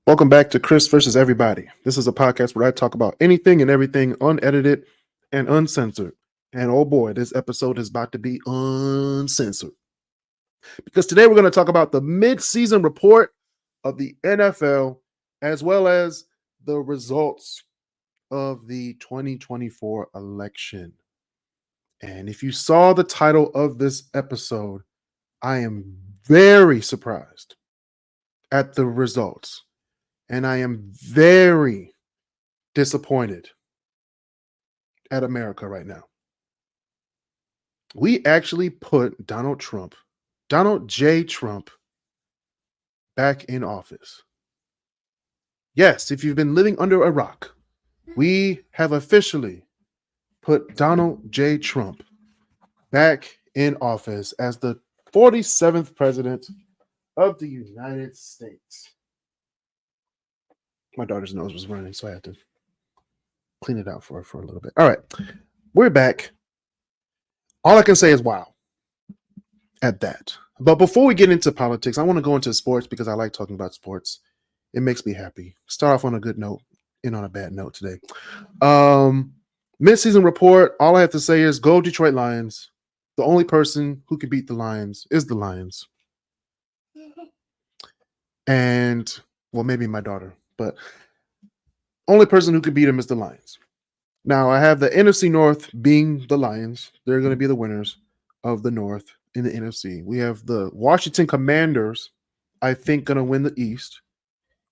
Welcome back to Kris versus Everybody. This is a podcast where I talk about anything and everything unedited and uncensored. And oh boy, this episode is about to be uncensored. Because today we're going to talk about the mid-season report of the NFL as well as the results of the 2024 election. And if you saw the title of this episode, I am very surprised at the results. And I am very disappointed at America right now. We actually put Donald J. Trump, back in office. Yes, if you've been living under a rock, we have officially put Donald J. Trump back in office as the 47th president of the United States. My daughter's nose was running, so I had to clean it out for her for a little bit. All right, we're back. All I can say is wow at that. But before we get into politics, I want to go into sports because I like talking about sports. It makes me happy. Start off on a good note and on a bad note today. Mid-season report, all I have to say is go Detroit Lions. The only person who can beat the Lions is the Lions. And, well, maybe my daughter, but only person who can beat them is the Lions. Now, I have the NFC North being the Lions. They're going to be the winners of the North in the NFC. We have the Washington Commanders, I think, going to win the East.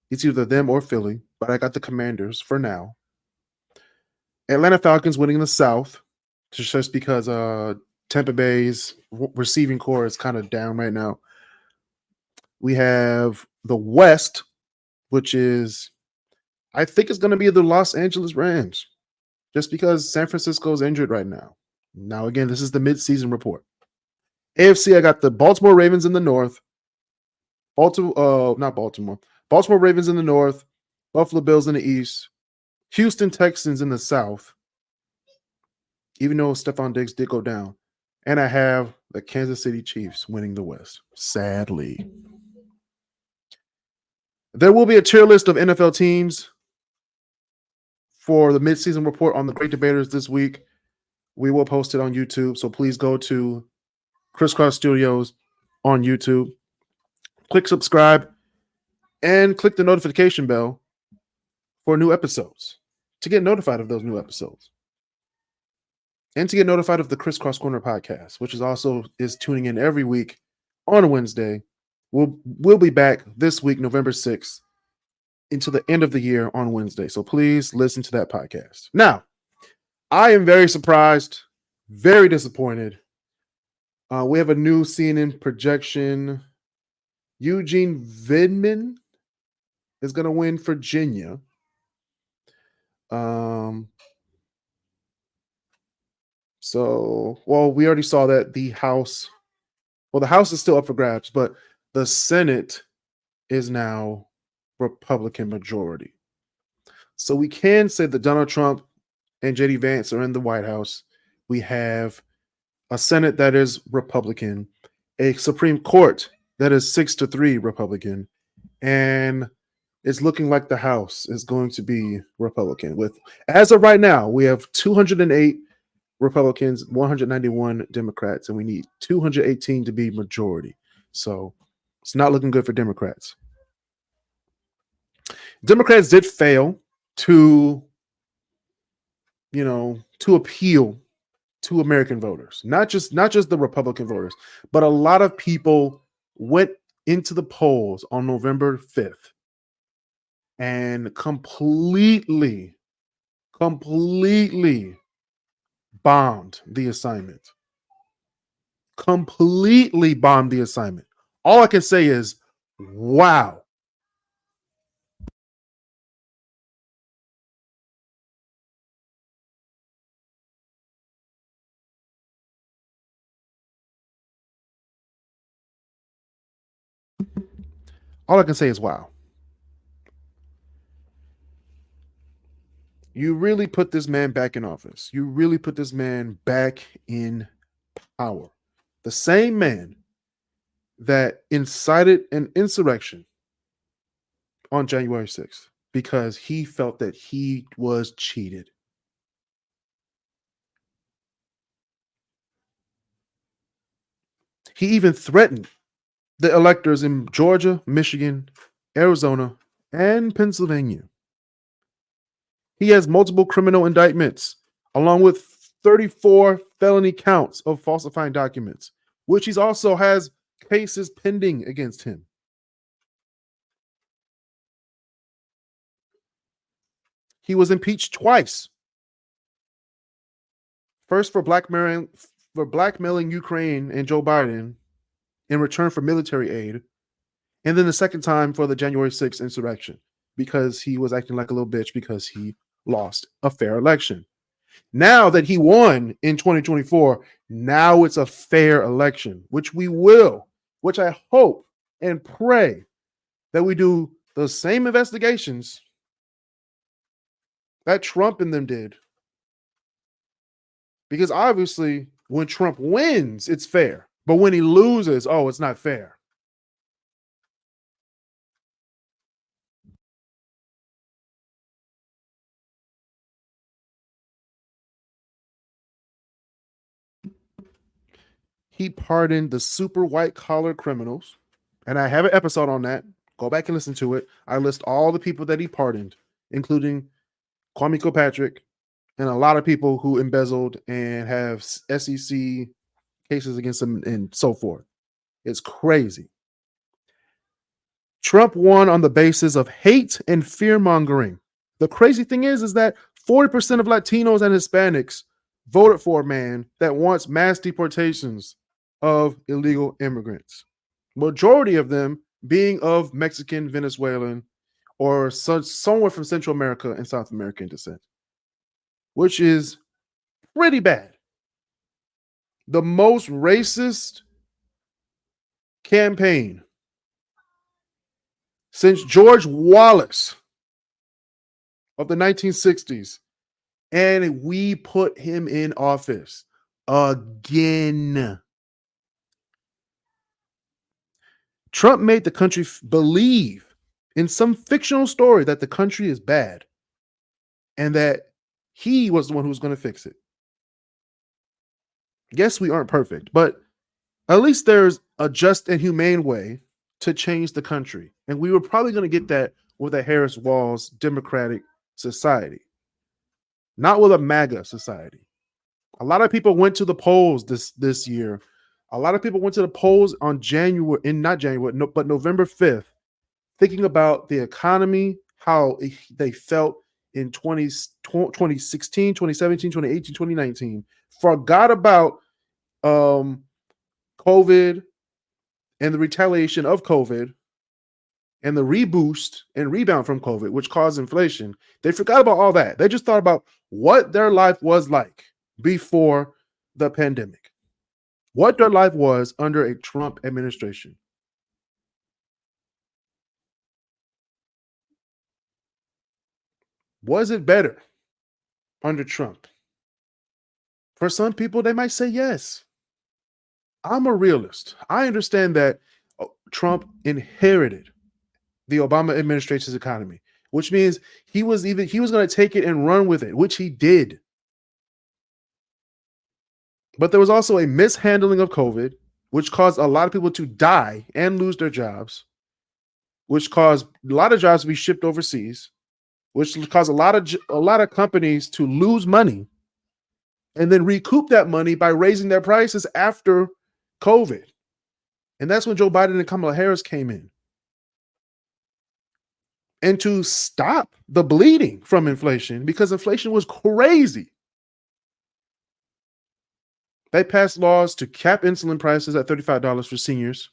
It's either them or Philly, but I got the Commanders for now. Atlanta Falcons winning the South, just because Tampa Bay's receiving core is kind of down right now. We have the West, which is, I think, is going to be the Los Angeles Rams, just because San Francisco's injured right now. Now, again, this is the mid-season report. AFC, I got the Baltimore Ravens in the North. Baltimore Ravens in the North. Buffalo Bills in the East. Houston Texans in the South, even though Stephon Diggs did go down. And I have the Kansas City Chiefs winning the West, sadly. There will be a tier list of NFL teams for the midseason report on the Great Debaters this week. We will post it on YouTube, so please go to Crisscross Studios on YouTube. Click subscribe and click the notification bell for new episodes to get notified of those new episodes. And to get notified of the Crisscross Corner podcast, which is tuning in every week on Wednesday. We'll be back this week, November 6th, into the end of the year on Wednesday. So please listen to that podcast. Now, I am very surprised, very disappointed. We have a new CNN projection. Eugene Vidman is going to win Virginia. We already saw that the House is still up for grabs, but the Senate is now Republican majority. So we can say that Donald Trump and J.D. Vance are in the White House. We have a Senate that is Republican, a Supreme Court that is 6-3 Republican, and it's looking like the House is going to be Republican. As of right now, we have 208 Republicans, 191 Democrats, and we need 218 to be majority. So it's not looking good for Democrats. Democrats did fail to appeal to American voters, not just the Republican voters, but a lot of people went into the polls on November 5th and completely bombed the assignment. Completely bombed the assignment. All I can say is, wow. All I can say is, wow. You really put this man back in office. You really put this man back in power. The same man that incited an insurrection on January 6th because he felt that he was cheated. He even threatened the electors in Georgia, Michigan, Arizona, and Pennsylvania. He has multiple criminal indictments, along with 34 felony counts of falsifying documents, which he also has cases pending against him. He was impeached twice. First for blackmailing Ukraine and Joe Biden in return for military aid, and then the second time for the January 6th insurrection because he was acting like a little bitch because he lost a fair election. Now that he won in 2024, now it's a fair election, which I hope and pray that we do the same investigations that Trump and them did. Because obviously, when Trump wins, it's fair. But when he loses, oh, it's not fair. He pardoned the super white collar criminals. And I have an episode on that. Go back and listen to it. I list all the people that he pardoned, including Kwame Kilpatrick and a lot of people who embezzled and have SEC cases against them and so forth. It's crazy. Trump won on the basis of hate and fear mongering. The crazy thing is that 40% of Latinos and Hispanics voted for a man that wants mass deportations of illegal immigrants. Majority of them being of Mexican, Venezuelan, or somewhere from Central America and South American descent, which is pretty bad. The most racist campaign since George Wallace of the 1960s, and we put him in office again. Trump made the country believe in some fictional story that the country is bad and that he was the one who was going to fix it. Yes, we aren't perfect, but at least there's a just and humane way to change the country. And we were probably going to get that with a Harris Walls democratic society, not with a MAGA society. A lot of people went to the polls this year. A lot of people went to the polls on November 5th, thinking about the economy, how they felt in 2016, 2017, 2018, 2019, forgot about COVID and the retaliation of COVID and the reboost and rebound from COVID, which caused inflation. They forgot about all that. They just thought about what their life was like before the pandemic, what their life was under a Trump administration. Was it better under Trump? For some people, they might say yes. I'm a realist. I understand that Trump inherited the Obama administration's economy, which means he was going to take it and run with it, which he did. But there was also a mishandling of COVID, which caused a lot of people to die and lose their jobs, which caused a lot of jobs to be shipped overseas, which caused a lot of companies to lose money and then recoup that money by raising their prices after COVID. And that's when Joe Biden and Kamala Harris came in. And to stop the bleeding from inflation, because inflation was crazy, they passed laws to cap insulin prices at $35 for seniors.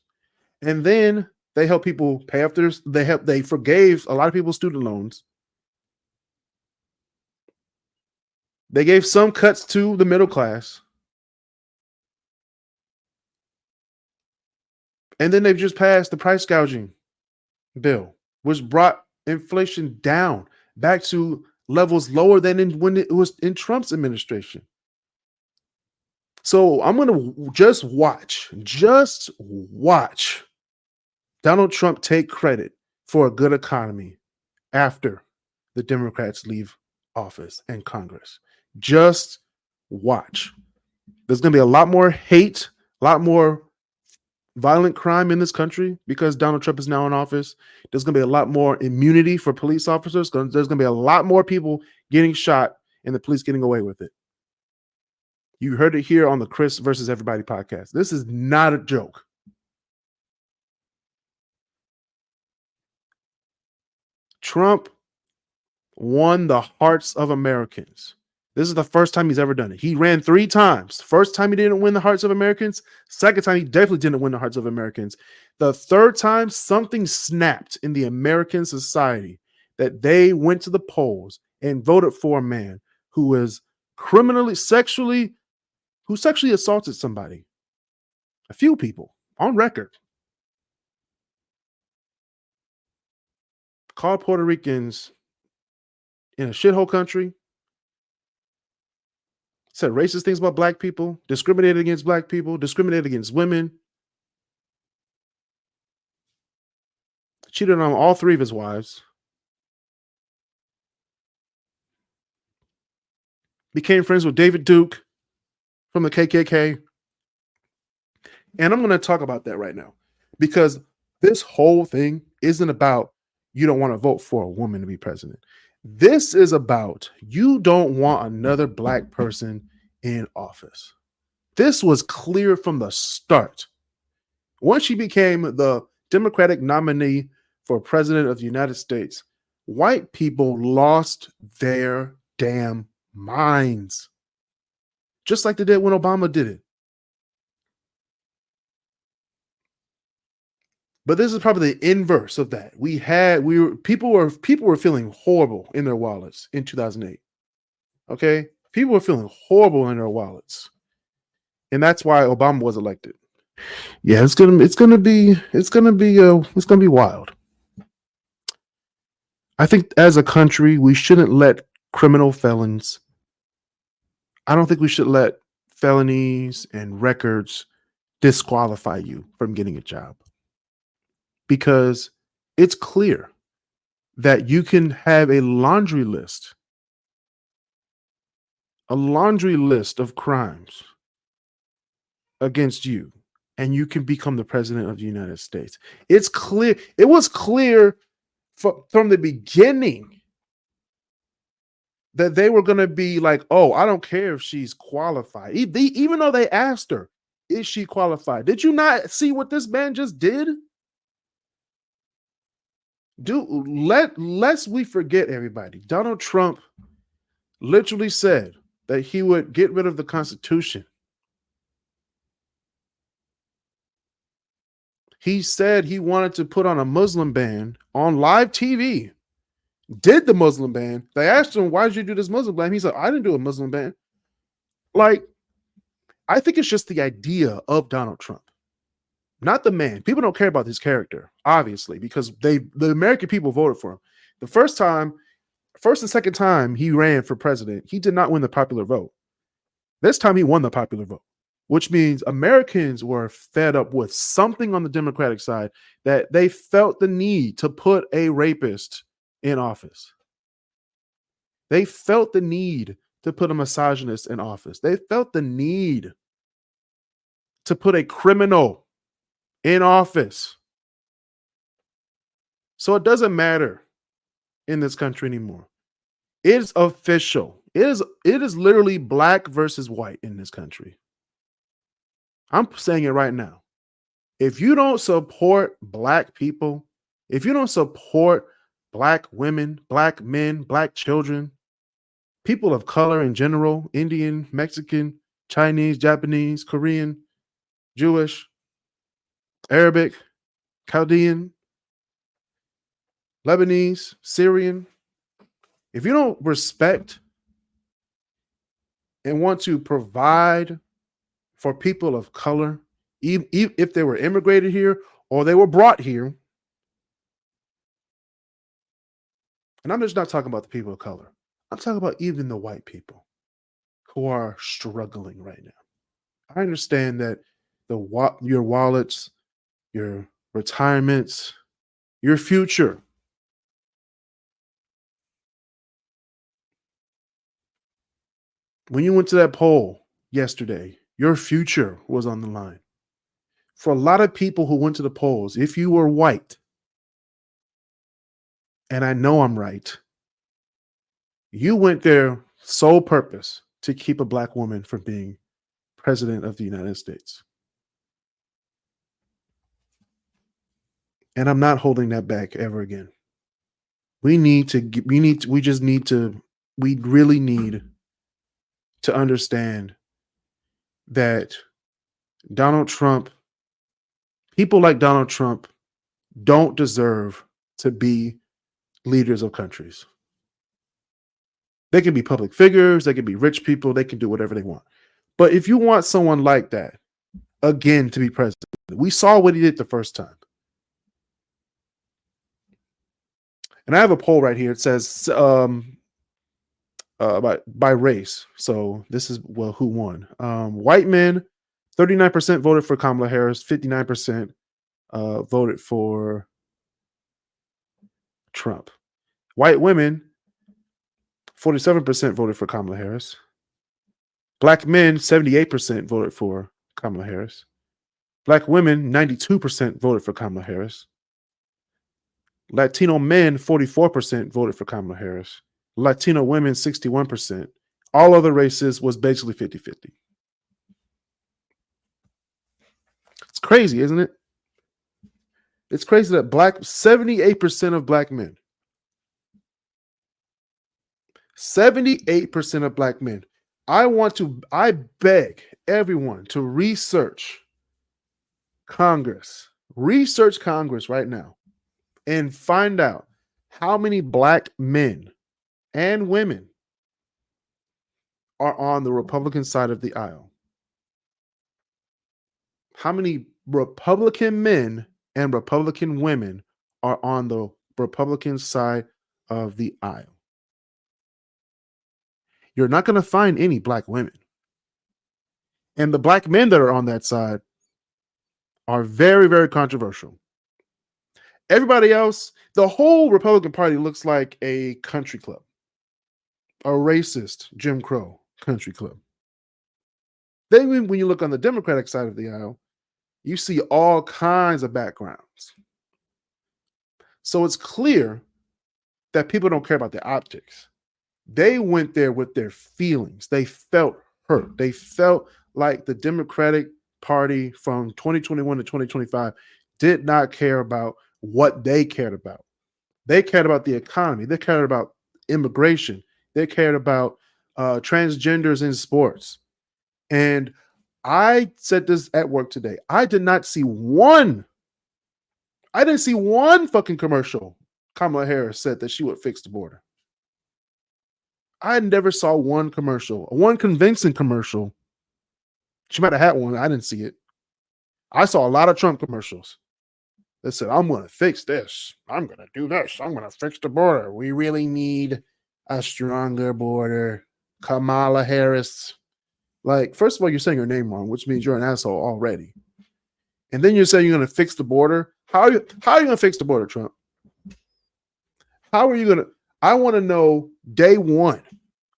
And then they helped people pay off they forgave a lot of people's student loans. They gave some cuts to the middle class. And then they've just passed the price gouging bill, which brought inflation down back to levels lower than when it was in Trump's administration. So I'm going to just watch Donald Trump take credit for a good economy after the Democrats leave office and Congress. Just watch. There's going to be a lot more hate, a lot more violent crime in this country because Donald Trump is now in office. There's going to be a lot more immunity for police officers. There's going to be a lot more people getting shot and the police getting away with it. You heard it here on the Kris versus Everybody podcast. This is not a joke. Trump won the hearts of Americans. This is the first time he's ever done it. He ran 3 times. First time he didn't win the hearts of Americans. Second time he definitely didn't win the hearts of Americans. The third time something snapped in the American society that they went to the polls and voted for a man who was sexually assaulted somebody. A few people on record. Called Puerto Ricans in a shithole country. Said racist things about black people, discriminated against black people, discriminated against women. Cheated on all 3 of his wives. Became friends with David Duke from the KKK. And I'm going to talk about that right now because this whole thing isn't about you don't want to vote for a woman to be president. This is about you don't want another black person in office. This was clear from the start. Once she became the Democratic nominee for president of the United States, white people lost their damn minds. Just like they did when Obama did it. But this is probably the inverse of that. People were feeling horrible in their wallets in 2008. Okay? People were feeling horrible in their wallets. And that's why Obama was elected. Yeah, it's gonna be wild. I think as a country, we shouldn't let criminal felons. I don't think we should let felonies and records disqualify you from getting a job. Because it's clear that you can have a laundry list of crimes against you, and you can become the president of the United States. It's clear. It was clear from the beginning that they were going to be like, oh, I don't care if she's qualified. Even though they asked her, is she qualified? Did you not see what this man just did? Lest we forget, everybody, Donald Trump literally said that he would get rid of the Constitution. He said he wanted to put on a Muslim ban on live TV. Did the Muslim ban. They asked him, why did you do this Muslim ban? He said, I didn't do a Muslim ban. Like, I think it's just the idea of Donald Trump. Not the man. People don't care about his character, obviously, because the American people voted for him. The first and second time he ran for president, he did not win the popular vote. This time he won the popular vote, which means Americans were fed up with something on the Democratic side that they felt the need to put a rapist in office. They felt the need to put a misogynist in office. They felt the need to put a criminal in office. So it doesn't matter in this country anymore. It is official. It is literally black versus white in this country. I'm saying it right now. If you don't support black people, if you don't support black women, black men, black children, people of color in general, Indian, Mexican, Chinese, Japanese, Korean, Jewish, Arabic, Chaldean, Lebanese, Syrian. If you don't respect and want to provide for people of color, even if they were immigrated here or they were brought here, and I'm just not talking about the people of color. I'm talking about even the white people who are struggling right now. I understand that your wallets, your retirements, Your future. When you went to that poll yesterday, your future was on the line. For a lot of people who went to the polls, if you were white, and I know I'm right, you went there sole purpose to keep a black woman from being president of the United States. And I'm not holding that back ever again. We really need to understand that Donald Trump, people like Donald Trump don't deserve to be leaders of countries. They can be public figures, they can be rich people, they can do whatever they want. But if you want someone like that, again, to be president, we saw what he did the first time. And I have a poll right here. It says by race. So this is, well, who won? White men, 39% voted for Kamala Harris, 59% voted for Trump. White women, 47% voted for Kamala Harris. Black men, 78% voted for Kamala Harris. Black women, 92% voted for Kamala Harris. Latino men, 44% voted for Kamala Harris. Latino women, 61%. All other races was basically 50-50. It's crazy, isn't it? It's crazy that 78% of black men, 78% of black men. I beg everyone to research Congress right now and find out how many black men and women are on the Republican side of the aisle. How many Republican men and Republican women are on the Republican side of the aisle? You're not going to find any black women. And the black men that are on that side are very, very controversial. Everybody else, the whole Republican Party looks like a country club, a racist Jim Crow country club. Then when you look on the Democratic side of the aisle, you see all kinds of backgrounds. So it's clear that people don't care about the optics. They went there with their feelings. They felt hurt. They felt like the Democratic Party from 2021 to 2025 did not care about what they cared about. They cared about the economy. They cared about immigration. They cared about transgenders in sports. And I said this at work today. I didn't see one fucking commercial Kamala Harris said that she would fix the border. I never saw one commercial, one convincing commercial. She might have had one. I didn't see it. I saw a lot of Trump commercials that said, I'm going to fix this. I'm going to do this. I'm going to fix the border. We really need a stronger border. Kamala Harris. Like, first of all, you're saying your name wrong, which means you're an asshole already. And then you're saying you're going to fix the border. How are you going to fix the border, Trump? How are you going to? I want to know day one,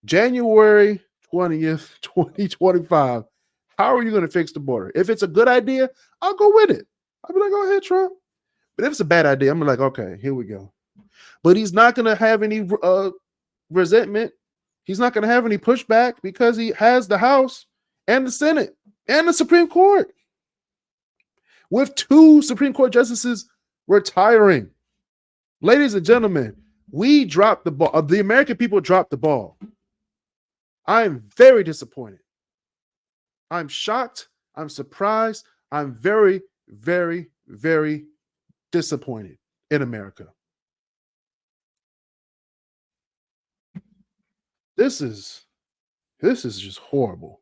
January 20th, 2025. How are you going to fix the border? If it's a good idea, I'll go with it. I'll be like, go ahead, Trump. But if it's a bad idea, I'm like, okay, here we go. But he's not going to have any resentment. He's not going to have any pushback because he has the House and the Senate and the Supreme Court. With 2 Supreme Court justices retiring. Ladies and gentlemen, we dropped the ball. The American people dropped the ball. I'm very disappointed. I'm shocked. I'm surprised. I'm very, very, very disappointed in America. This is just horrible.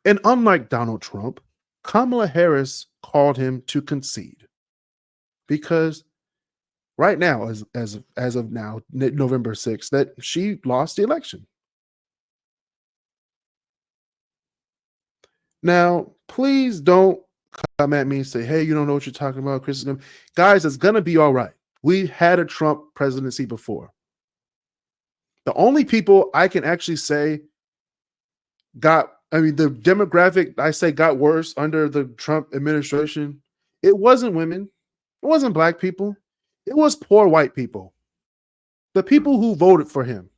And unlike Donald Trump, Kamala Harris called him to concede because right now, as of now, November 6th, that she lost the election. Now, please don't come at me and say, hey, you don't know what you're talking about. Kris is going to, guys, it's going to be all right. We had a Trump presidency before. The only people I can actually say the demographic I say got worse under the Trump administration. It wasn't women. It wasn't black people. It was poor white people. The people who voted for him.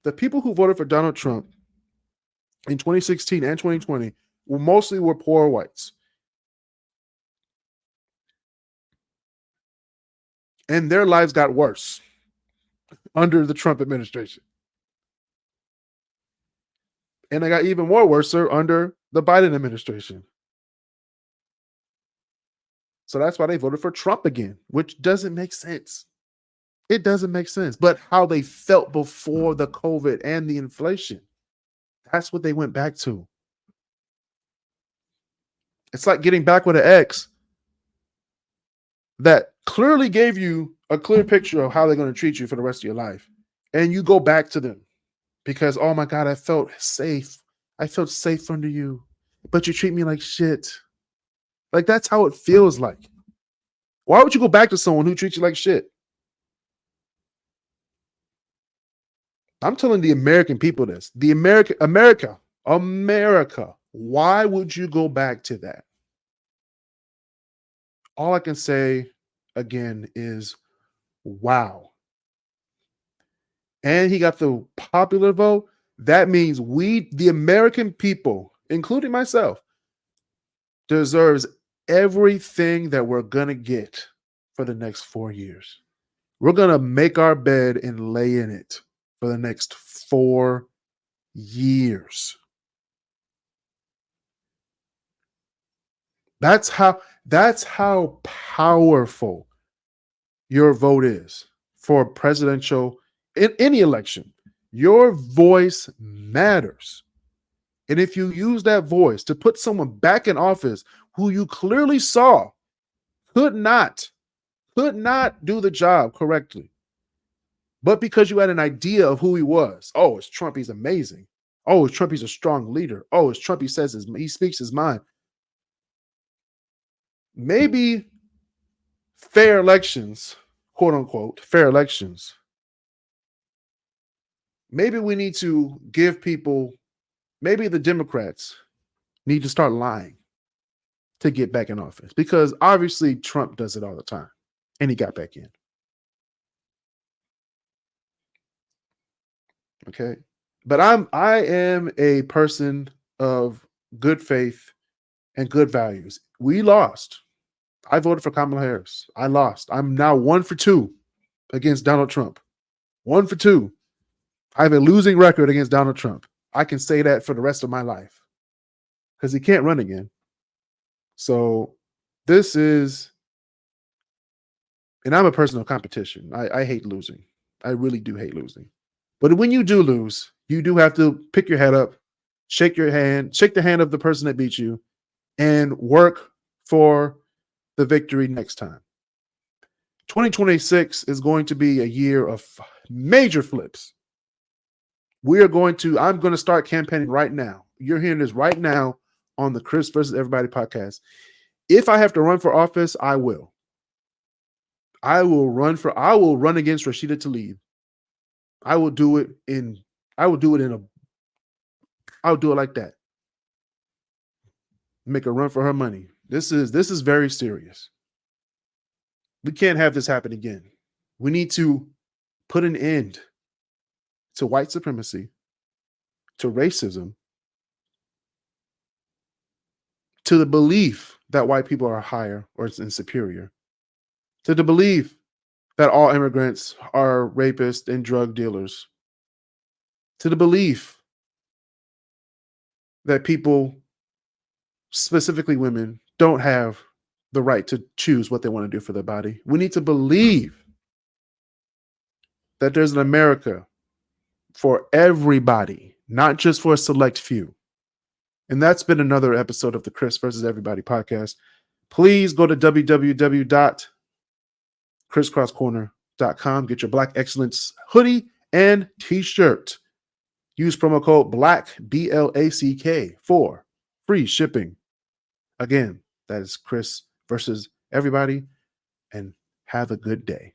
The people who voted for Donald Trump in 2016 and 2020 were poor whites. And their lives got worse under the Trump administration. And they got even more worse under the Biden administration. So that's why they voted for Trump again, which doesn't make sense. It doesn't make sense. But how they felt before the COVID and the inflation, that's what they went back to. It's like getting back with an ex that clearly gave you a clear picture of how they're going to treat you for the rest of your life. And you go back to them because, oh my God, I felt safe. I felt safe under you, but you treat me like shit. Like, that's how it feels like. Why would you go back to someone who treats you like shit? I'm telling the American people this. The America. Why would you go back to that? All I can say again is, wow. And he got the popular vote. That means we, the American people, including myself, deserves everything that we're going to get for the next 4 years. We're going to make our bed and lay in it for the next 4 years. That's how powerful your vote is for presidential in any election. Your voice matters. And if you use that voice to put someone back in office who you clearly saw could not do the job correctly, but because you had an idea of who he was, oh, it's Trump, he's amazing. Oh, it's Trump, he's a strong leader. Oh, it's Trump, he speaks his mind. Maybe fair elections, quote unquote, fair elections. Maybe we need to give people, maybe the Democrats need to start lying to get back in office, because obviously Trump does it all the time and he got back in. Okay. But I am a person of good faith and good values. We lost. I voted for Kamala Harris. I lost. I'm now 1 for 2 against Donald Trump. 1 for 2. I have a losing record against Donald Trump. I can say that for the rest of my life because he can't run again. So this is, and I'm a person of competition. I hate losing. I really do hate losing. But when you do lose, you do have to pick your head up, shake the hand of the person that beat you, and work for the victory next time. 2026 is going to be a year of major flips. I'm going to start campaigning right now. You're hearing this right now on the Kris versus Everybody podcast. If I have to run for office, I will. I will run against Rashida Tlaib. I'll do it like that. Make a run for her money. This is very serious. We can't have this happen again. We need to put an end to white supremacy, to racism, to the belief that white people are higher or superior, to the belief that all immigrants are rapists and drug dealers, to the belief that people, specifically women, don't have the right to choose what they want to do for their body. We need to believe that there's an America for everybody, not just for a select few. And that's been another episode of the Kris versus Everybody podcast. Please go to www.crisscrosscorner.com. Get your Black Excellence hoodie and t-shirt. Use promo code BLACK, BLACK, for free shipping. Again, that is Kris versus everybody, and have a good day.